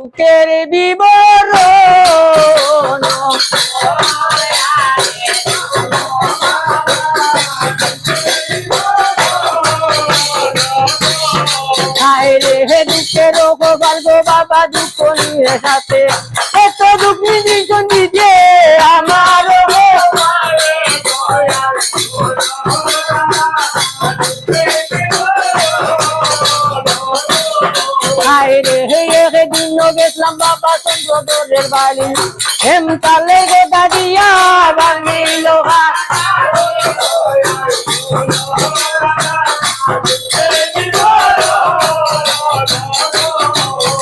দুঃখের বিবরণ হায় রে দুঃখের গোপাল গো বাবা দুঃখ নিয়ে সাথে এত দুঃখ নিজে আমার হায় রে একদিন গেছিলাম বাবা চন্দ্রদরের বাড়ি হেমতালে গোটা দিয়া ভাঙিল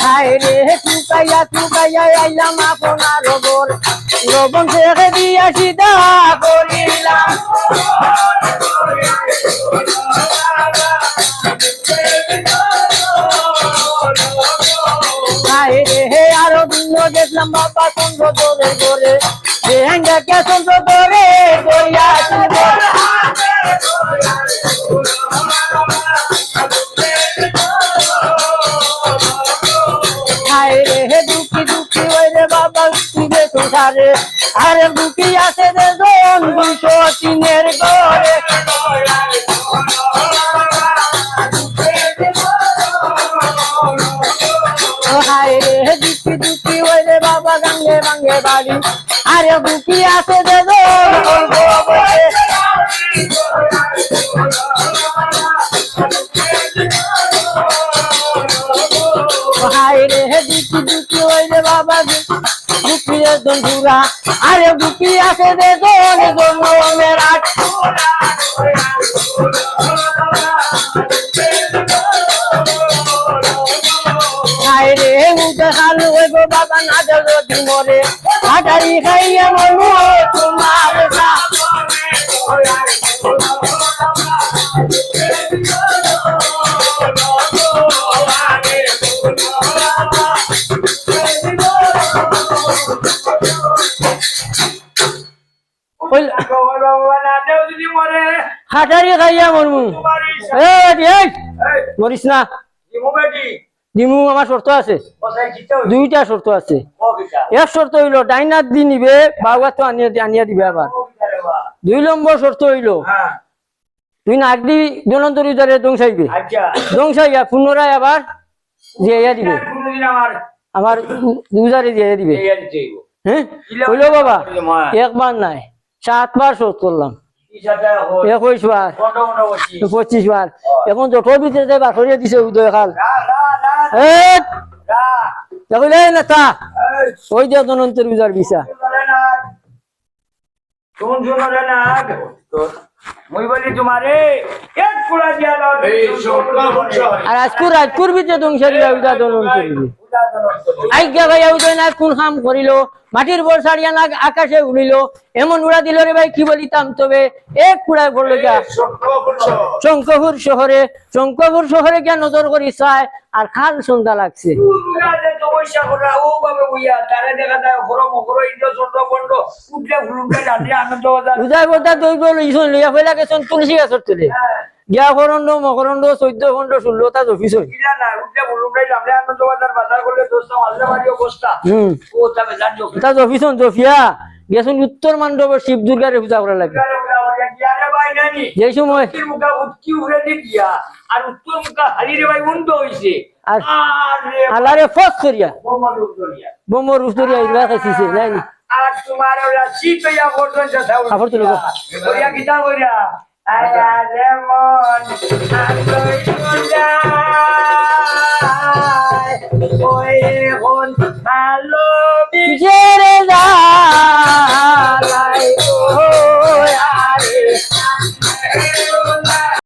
হায় রে টুকাইয়া টুকাইয়া আইলাম আপনার গোর লবণ ছেড়ে দিয়া সিধা করিলাম হায় রে আরো দিন দেখলাম বাবা চন্দ্রদরের গোরে কে চন্দ্রদরে করিয়া হায় রে দুঃখী দুঃখী ওই রে বাবা তুই সংসারে আরে দুঃখী আছে রে জন 203-এর ঘরে হায় রে দুঃখী দুঃখী ওই রে বাবা গাঙ্গে ভাঙ্গে বাড়ি আরে দুঃখী আছে রে জন হায় রে দুঃখী দুঃখী ওই রে বাবা দুঃখী একজন পুরা আরে দুঃখী আছে রে জন জন্মের হায় রে উঠে খাল ওই গো বাবা না যদি মরে হাটারি খাইয়া মনু তোমার হাটারি খাইয়া মরমু মরিস না দিমু আমার শর্ত আছে দুইটা শর্ত আছে এক শর্ত হইলো ডাইনার দি নিবে বাবা তো আনিয়া দিবে আবার 2 নম্বর শর্ত হইলো তুই নাক দি জনন্তরী দ্বারে দংশাইবে দংশাইয়া পুনরায় আবার দিয়ে দিবে আমার 2000 দিয়ে দিবে হ্যাঁ হইলো বাবা একবার নাই 7 বার শোধ করলাম 21 বার 25 বার এখন জোটর ভিতরে বাসরিয়া দিছে উদয় খাল না তা ওই যে জনন্তর উজার বিছা আর আজকুর রাজকুর ভিতরে ধ্বংসা দিলা উদা জনন্তর আজ্ঞা ভাইয়া উদয় না কোন কাম করিল মাটির বর ছাড়িয়া না আকাশে উড়িল এমন উড়া দিল রে ভাই কি বলিতাম তবে এক কুড়ায় পড়লো যা শঙ্করপুর শহরে গিয়া নজর করি চায় আর খাল সন্ধ্যা লাগছে তুলসী গাছর তুলে গিয়া করন্ড মকরন্ড 14 খন্ড 16টা অফিস হই জফিয়া গেছুন উত্তর মান্ডব শিব দুর্গারে পূজা করা লাগে যে সময় আল্লাহরে ফস করিয়া বোমর উত্তরিয়া ইলা খাইছে নাই নি আর তোমার ওরা শীত হইয়া পর্যন্ত আবার তুলো করিয়া কিতা করিয়া আয়া রে মন আলোই